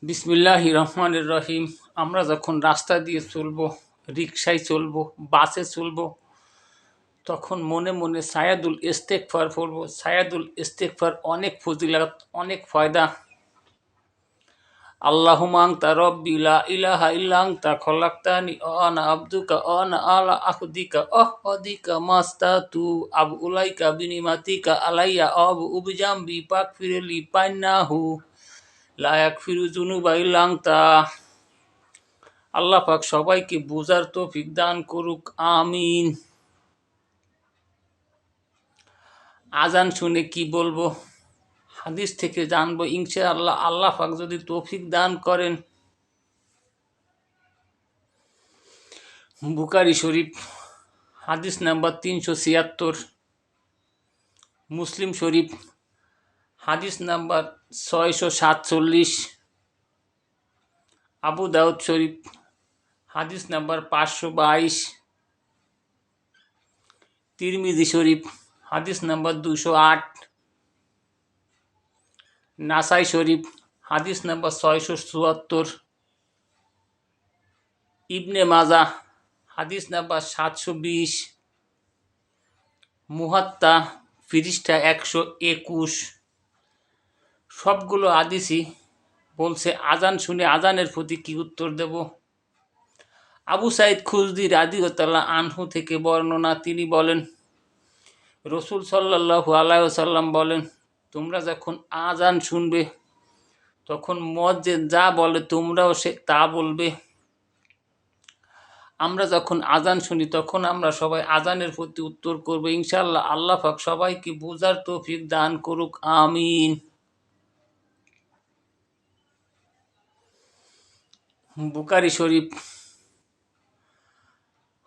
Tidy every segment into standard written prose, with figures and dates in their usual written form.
বিসমিল্লাহির রহমানির রহিম। আমরা যখন রাস্তা দিয়ে চলবো, রিকশায় চলবো, বাসে চলবো, তখন মনে মনে সায়াদুল ইস্তেগফার পড়বো। সায়াদুল ইস্তেগফার অনেক ফজিলত, অনেক ফায়দা। আল্লাহুম্মা আনতা রব্বি লা ইলাহা ইল্লা আনতা খলাকতানি ওয়া আনা আবদুকা ওয়া আনা আলা আহদিকা ওয়াহদিকা মাস্তাতু আবুলাইকা বিনিমাতিকা আলাইয়া আবু উবজাম্বি পাকফিরলি পাইন্নাহু লা ইয়াগফিরু যুনুবা ইল্লা আনতা। আল্লাহ পাক সবাইকে বুঝার তৌফিক দান করুক, আমিন। আজান শুনে কি বলবো, হাদিস থেকে জানবো ইনশাআল্লাহ। আল্লাহ পাক যদি তৌফিক দান করেন। বুখারী শরীফ হাদিস নাম্বার 376, মুসলিম শরীফ হাদিস নাম্বার 647, আবু দাউদ শরীফ হাদিস নাম্বার 522, তিরমিজি শরীফ হাদিস নাম্বার 208, নাসাই শরীফ হাদিস নাম্বার 674, ইবনে মাজাহ হাদিস নাম্বার 720, মুহাত্তা পৃষ্ঠা 121। সবগুলো হাদিসই বলছে আজান শুনে আজানের প্রতি কি উত্তর দেব। আবু সাইদ খুজরি রাদিয়াল্লাহু আনহু থেকে বর্ণনা, তিনি বলেন, রসুল সাল্লাল্লাহু আলাইহি ওয়াসাল্লাম বলেন, তোমরা যখন আজান শুনবে তখন মুয়াজ্জিন যা বলে তোমরাও তা বলবে। আমরা যখন আজান শুনি তখন আমরা সবাই আজানের প্রতি উত্তর করব ইনশাআল্লাহ। আল্লাহ পাক সবাইকে বুঝার তৌফিক দান করুক, আমিন। বুখারী শরীফ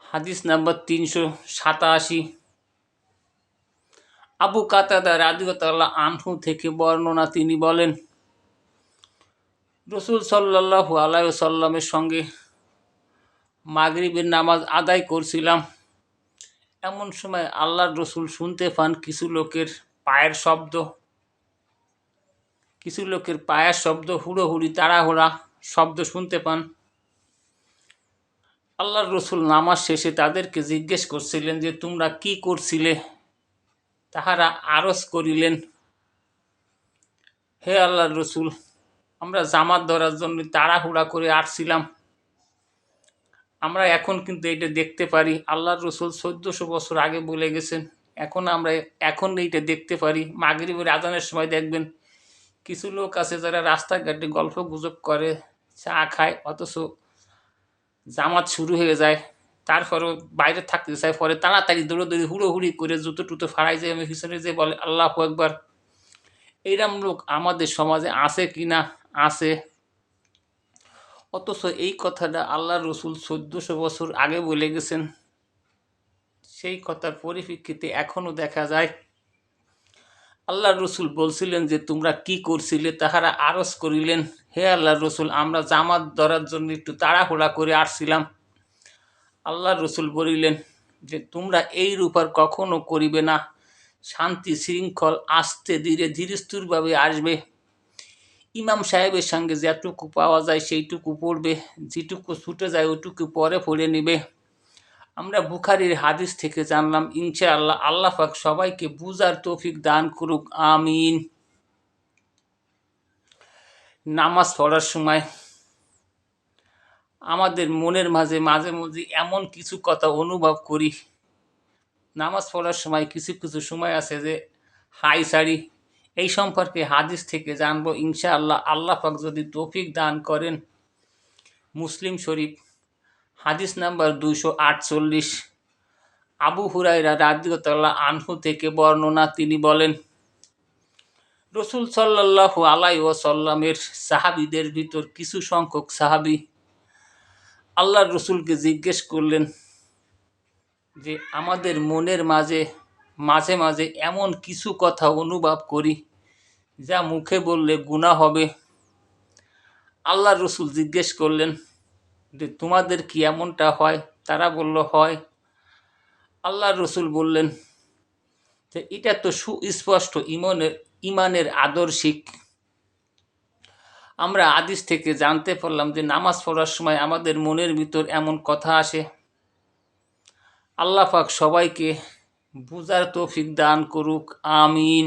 হাদিস নাম্বার 387, আবু কাতাদা রাদিয়াল্লাহু আনহু থেকে বর্ণনা, তিনি বলেন, রসুল সাল্লাল্লাহু আলাইহি ওয়াসাল্লামের সঙ্গে মাগরিবের নামাজ আদায় করছিলাম। এমন সময় আল্লাহর রসুল শুনতে পান কিছু লোকের পায়ের শব্দ, হুড়োহুড়ি তাড়াহুড়া শব্দ শুনতে পান। আল্লাহর রসুল নামাজ শেষে তাদেরকে জিজ্ঞেস করছিলেন যে তোমরা কি করছিলে। তাহারা আরজ করিলেন, হে আল্লাহর রসুল, আমরা জামাত ধরার জন্য তাড়াহুড়া করে আসছিলাম। আমরা এখন কিন্তু এটা দেখতে পারি। আল্লাহর রসুল 1400 বছর আগে বলে গেছেন, আমরা এখন এইটা দেখতে পারি। মাগরিবের আজানের সময় দেখবেন কিছু লোক আছে যারা রাস্তাঘাটে গল্প গুজব করে, চা খায়, অথচ জামাত শুরু হয়ে যায়, তারপরেও বাইরে থাকতে চায়, পরে তাড়াতাড়ি দৌড়োদৌড়ি হুড়োহুড়ি করে জুতো টুতো ফাড়াই যায়, আমি পিছনে যে বলে আল্লাহু আকবার। এইরকম লোক আমাদের সমাজে আছে কি না? আছে। অথচ এই কথাটা আল্লাহ রসুল 1400 বছর আগে বলে গেছেন। সেই কথার পরিপ্রেক্ষিতে এখনও দেখা যায়। আল্লাহ রসুল বলছিলেন যে তোমরা কি করছিলে। তাহারা আরজ করিলেন, হে আল্লাহ রসুল, আমরা জামাত ধরার জন্য একটু তাড়াহুড়া করে আসছিলাম। আল্লাহ রসুল বলিলেন যে তোমরা এই রূপার কখনো করিবে না। শান্তি শৃঙ্খল আস্তে ধীরে ধীরস্থিরভাবে আসবে। ইমাম সাহেবের সঙ্গে যেটুকু পাওয়া যায় সেইটুকু পড়বে, যেটুকু ছুটে যায় ওটুকু পরে পড়ে নিবে। আমরা বুখারীর হাদিস থেকে জানলাম ইনশাআল্লাহ। আল্লাহ পাক সবাইকে বুঝার তৌফিক দান করুক, আমিন। নামাজ পড়ার সময় আমাদের মনের মাঝে মাঝে মাঝে এমন কিছু কথা অনুভব করি। নামাজ পড়ার সময় কিছু কিছু সময় আছে যে হাই সারি, এই সম্পর্কে হাদিস থেকে জানবো ইনশাআল্লাহ। আল্লাহ পাক যদি তৌফিক দান করেন। মুসলিম শরীফ হাদিস নাম্বার 248, আবু হুরায়রা রাদিয়াল্লাহু আনহু থেকে বর্ণনা, তিনি বলেন, রসুল সাল্লাল্লাহু আলাইহি ওয়াসাল্লামের সাহাবীদের ভিতর কিছু সংখ্যক সাহাবী আল্লাহর রসুলকে জিজ্ঞেস করলেন যে আমাদের মনের মাঝে মাঝে মাঝে এমন কিছু কথা অনুভব করি যা মুখে বললে গুনাহ হবে। আল্লাহর রসুল জিজ্ঞেস করলেন যে তোমাদের কি এমনটা হয়? তারা বলল হয়। আল্লাহর রসুল বললেন যে এটা তো সুস্পষ্ট ইমানের আদর্শিক। আমরা হাদিস থেকে জানতে পারলাম যে নামাজ পড়ার সময় আমাদের মনের ভিতর এমন কথা আসে। আল্লাহ পাক সবাইকে বুঝার তৌফিক দান করুক, আমিন।